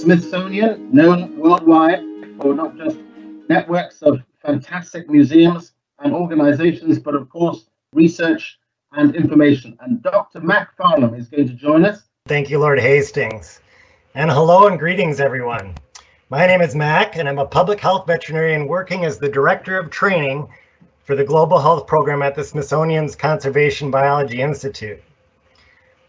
Smithsonian, known worldwide for not just networks of fantastic museums and organizations, but of course, research and information. And Dr. Mac Farnham is going to join us. Thank you, Lord Hastings. And hello and greetings, everyone. My name is Mac, and I'm a public health veterinarian working as the Director of Training for the Global Health Program at the Smithsonian's Conservation Biology Institute.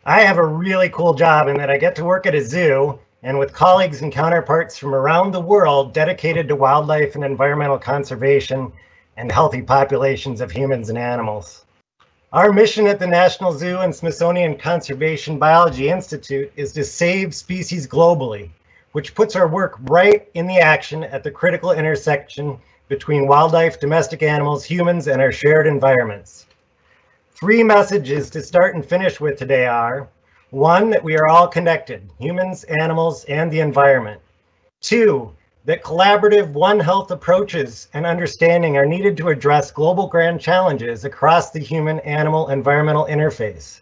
I have a really cool job in that I get to work at a zoo and with colleagues and counterparts from around the world dedicated to wildlife and environmental conservation and healthy populations of humans and animals. Our mission at the National Zoo and Smithsonian Conservation Biology Institute is to save species globally, which puts our work right in the action at the critical intersection between wildlife, domestic animals, humans, and our shared environments. 3 messages to start and finish with today are: 1, that we are all connected, humans, animals, and the environment. 2, that collaborative One Health approaches and understanding are needed to address global grand challenges across the human-animal environmental interface.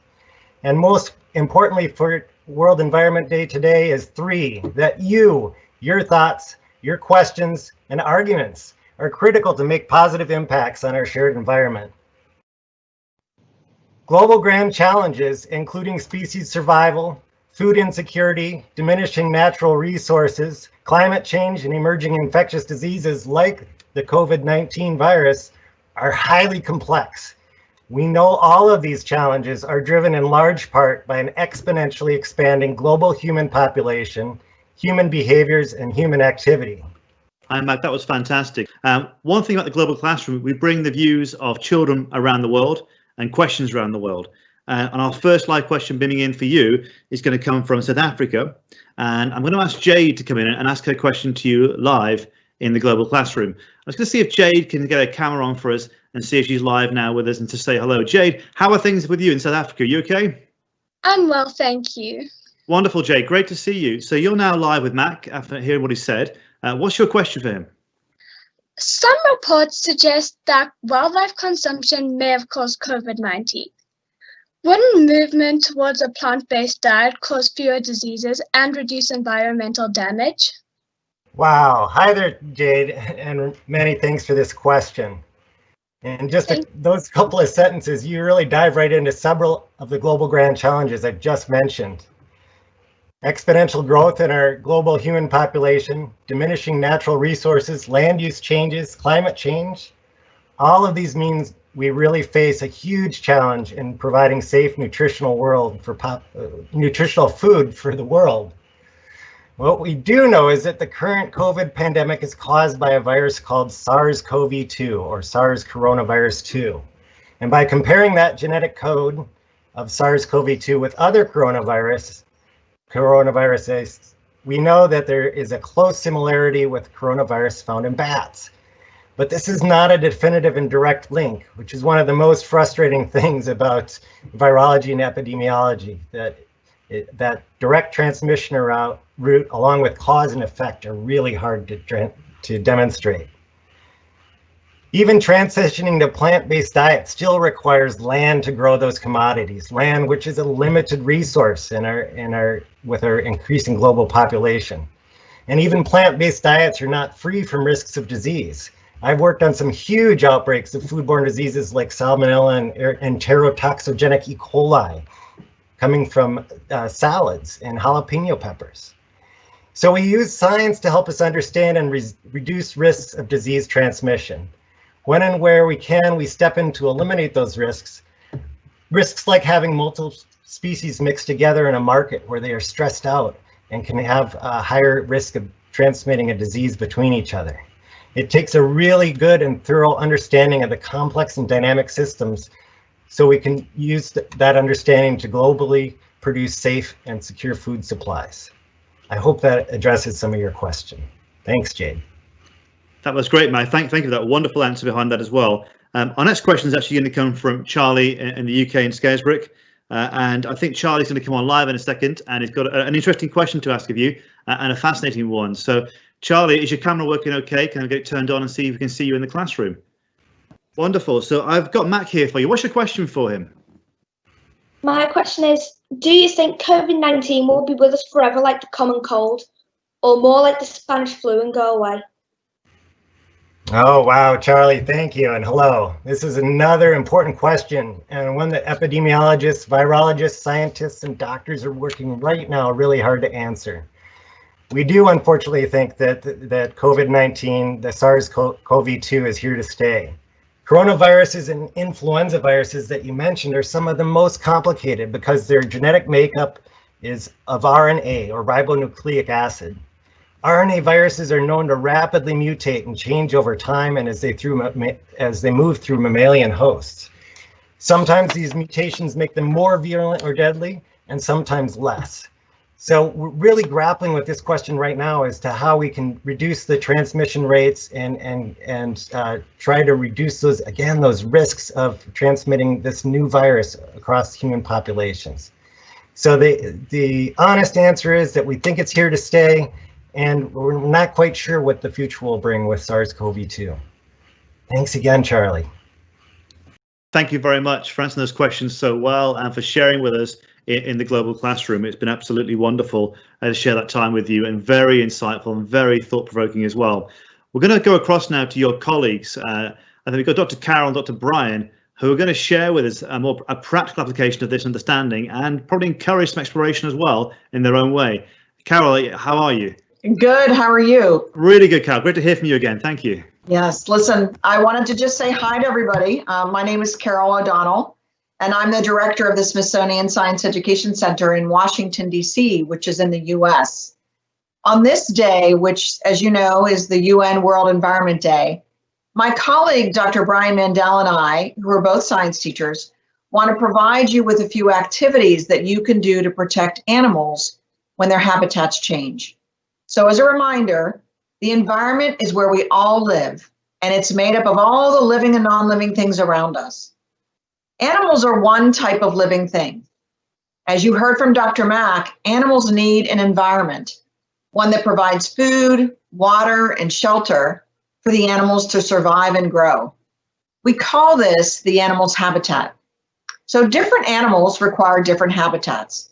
And most importantly for World Environment Day today is 3, that your thoughts, your questions, and arguments are critical to make positive impacts on our shared environment. Global grand challenges, including species survival, food insecurity, diminishing natural resources, climate change, and emerging infectious diseases like the COVID-19 virus, are highly complex. We know all of these challenges are driven in large part by an exponentially expanding global human population, human behaviors, and human activity. Matt, that was fantastic. One thing about the Global Classroom, we bring the views of children around the world and questions around the world. And our first live question beaming in for you is going to come from South Africa. And I'm going to ask Jade to come in and ask her question to you live in the Global Classroom. I was going to see if Jade can get a camera on for us and see if she's live now with us and to say hello. Jade, how are things with you in South Africa? Are you okay? I'm well, thank you. Wonderful, Jade. Great to see you. So you're now live with Mac after hearing what he said. What's your question for him? Some reports suggest that wildlife consumption may have caused COVID-19. Wouldn't movement towards a plant-based diet cause fewer diseases and reduce environmental damage? Wow. Hi there, Jade, and many thanks for this question. And just those couple of sentences, you really dive right into several of the global grand challenges I've just mentioned. Exponential growth in our global human population, diminishing natural resources, land use changes, climate change. All of these means we really face a huge challenge in providing safe nutritional nutritional food for the world. What we do know is that the current COVID pandemic is caused by a virus called SARS-CoV-2 or SARS coronavirus 2. And by comparing that genetic code of SARS-CoV-2 with other coronaviruses, we know that there is a close similarity with coronavirus found in bats. But this is not a definitive and direct link, which is one of the most frustrating things about virology and epidemiology, that direct transmission route along with cause and effect are really hard to demonstrate. Even transitioning to plant-based diet still requires land to grow those commodities, land which is a limited resource with our increasing global population. And even plant-based diets are not free from risks of disease. I've worked on some huge outbreaks of foodborne diseases like salmonella and enterotoxigenic E. coli coming from salads and jalapeno peppers. So we use science to help us understand and reduce risks of disease transmission. When and where we can, we step in to eliminate those risks. Risks like having multiple species mixed together in a market where they are stressed out and can have a higher risk of transmitting a disease between each other. It takes a really good and thorough understanding of the complex and dynamic systems so we can use that understanding to globally produce safe and secure food supplies. I hope that addresses some of your question. Thanks, Jade. That was great, Mike. Thank you for that wonderful answer behind that as well. Our next question is actually going to come from Charlie in the UK in Scarisbrick. And I think Charlie's going to come on live in a second, and he's got an interesting question to ask of you and a fascinating one. So, Charlie, is your camera working okay? Can I get it turned on and see if we can see you in the classroom? Wonderful. So I've got Mac here for you. What's your question for him? My question is, do you think COVID-19 will be with us forever like the common cold? or more like the Spanish flu and go away? Oh, wow, Charlie, thank you, and hello. This is another important question, and one that epidemiologists, virologists, scientists, and doctors are working right now really hard to answer. We do unfortunately think that COVID-19, the SARS-CoV-2 is here to stay. Coronaviruses and influenza viruses that you mentioned are some of the most complicated because their genetic makeup is of RNA, or ribonucleic acid. RNA viruses are known to rapidly mutate and change over time and as they move through mammalian hosts. Sometimes these mutations make them more virulent or deadly, and sometimes less. So we're really grappling with this question right now as to how we can reduce the transmission rates and try to reduce those risks of transmitting this new virus across human populations. So the honest answer is that we think it's here to stay, and we're not quite sure what the future will bring with SARS-CoV-2. Thanks again, Charlie. Thank you very much for answering those questions so well and for sharing with us in the global classroom. It's been absolutely wonderful to share that time with you, and very insightful and very thought-provoking as well. We're going to go across now to your colleagues. I think we've got Dr. Carol and Dr. Brian, who are going to share with us a practical application of this understanding and probably encourage some exploration as well in their own way. Carol, how are you? Good. How are you? Really good, Carol. Great to hear from you again. Thank you. Yes. Listen, I wanted to just say hi to everybody. My name is Carol O'Donnell, and I'm the director of the Smithsonian Science Education Center in Washington, D.C., which is in the U.S. On this day, which, as you know, is the UN World Environment Day, my colleague, Dr. Brian Mandel, and I, who are both science teachers, want to provide you with a few activities that you can do to protect animals when their habitats change. So as a reminder, the environment is where we all live, and it's made up of all the living and non-living things around us. Animals are one type of living thing. As you heard from Dr. Mack, animals need an environment, one that provides food, water, and shelter for the animals to survive and grow. We call this the animal's habitat. So different animals require different habitats.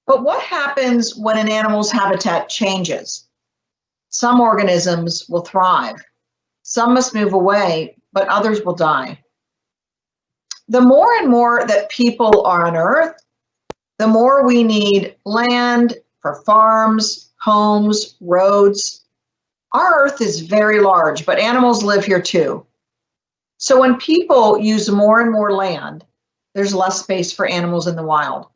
But what happens when an animal's habitat changes? Some organisms will thrive. Some must move away, but others will die. The more and more that people are on Earth, the more we need land for farms, homes, roads. Our Earth is very large, but animals live here too. So when people use more and more land, there's less space for animals in the wild.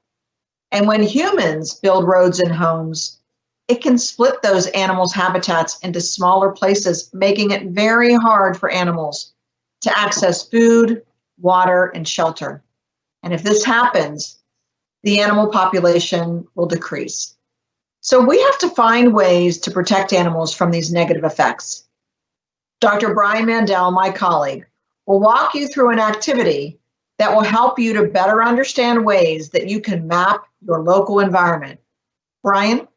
And when humans build roads and homes, it can split those animals' habitats into smaller places, making it very hard for animals to access food, water, and shelter. And if this happens, the animal population will decrease. So we have to find ways to protect animals from these negative effects. Dr. Brian Mandel, my colleague, will walk you through an activity that will help you to better understand ways that you can map your local environment. Brian?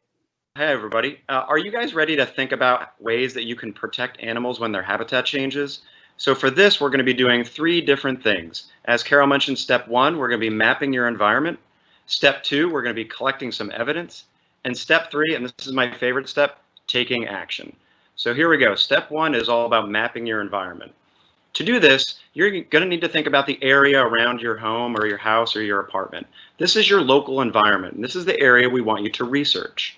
Hey, everybody. Are you guys ready to think about ways that you can protect animals when their habitat changes? So for this, we're going to be doing 3 different things. As Carol mentioned, step 1, we're going to be mapping your environment. Step 2, we're going to be collecting some evidence. And step 3, and this is my favorite step, taking action. So here we go. Step 1 is all about mapping your environment. To do this, you're going to need to think about the area around your home or your house or your apartment. This is your local environment, and this is the area we want you to research.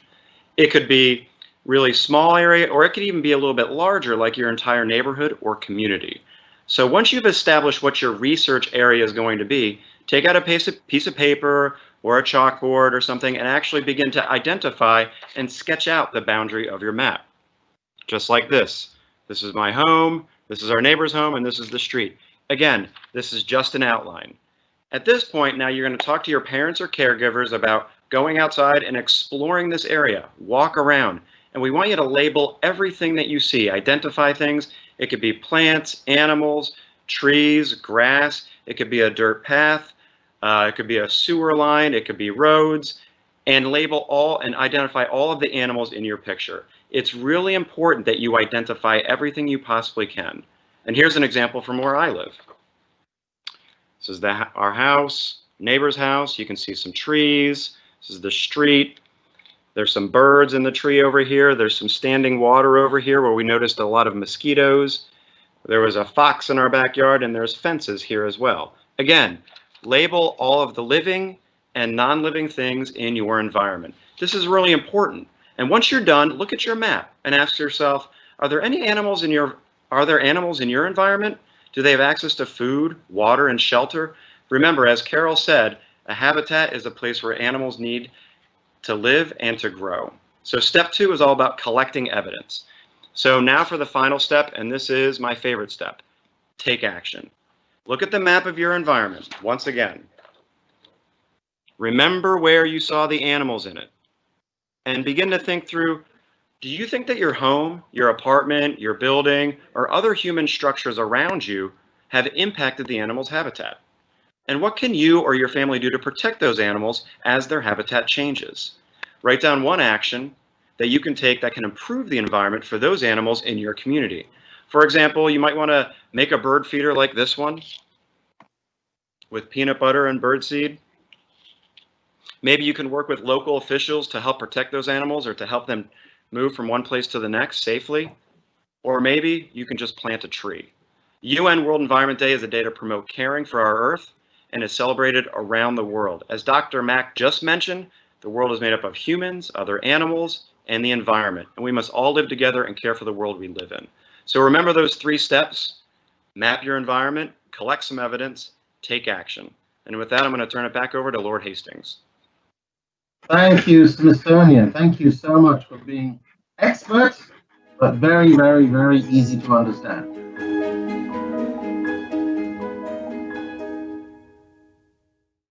It could be really small area, or it could even be a little bit larger, like your entire neighborhood or community. So once you've established what your research area is going to be, take out a piece of paper or a chalkboard or something and actually begin to identify and sketch out the boundary of your map. Just like this. This is my home, this is our neighbor's home, and this is the street. Again, this is just an outline. At this point, now you're going to talk to your parents or caregivers about going outside and exploring this area. Walk around. And we want you to label everything that you see. Identify things. It could be plants, animals, trees, grass. It could be a dirt path. It could be a sewer line. It could be roads. And label all and identify all of the animals in your picture. It's really important that you identify everything you possibly can. And here's an example from where I live. This is our house, neighbor's house. You can see some trees. This is the street. There's some birds in the tree over here. There's some standing water over here where we noticed a lot of mosquitoes. There was a fox in our backyard, and there's fences here as well. Again, label all of the living and non-living things in your environment. This is really important. And once you're done, look at your map and ask yourself, are there animals in your environment? Do they have access to food, water, and shelter? Remember, as Carol said, a habitat is a place where animals need to live and to grow. So step 2 is all about collecting evidence. So now for the final step, and this is my favorite step, take action. Look at the map of your environment once again. Remember where you saw the animals in it, and begin to think through, do you think that your home, your apartment, your building, or other human structures around you have impacted the animal's habitat? And what can you or your family do to protect those animals as their habitat changes? Write down one action that you can take that can improve the environment for those animals in your community. For example, you might want to make a bird feeder like this one with peanut butter and birdseed. Maybe you can work with local officials to help protect those animals or to help them move from one place to the next safely. Or maybe you can just plant a tree. UN World Environment Day is a day to promote caring for our Earth and is celebrated around the world. As Dr. Mack just mentioned, the world is made up of humans, other animals, and the environment, and we must all live together and care for the world we live in. So remember those 3 steps: map your environment, collect some evidence, take action. And with that, I'm going to turn it back over to Lord Hastings. Thank you, Smithsonian. Thank you so much for being experts, but very, very, very easy to understand.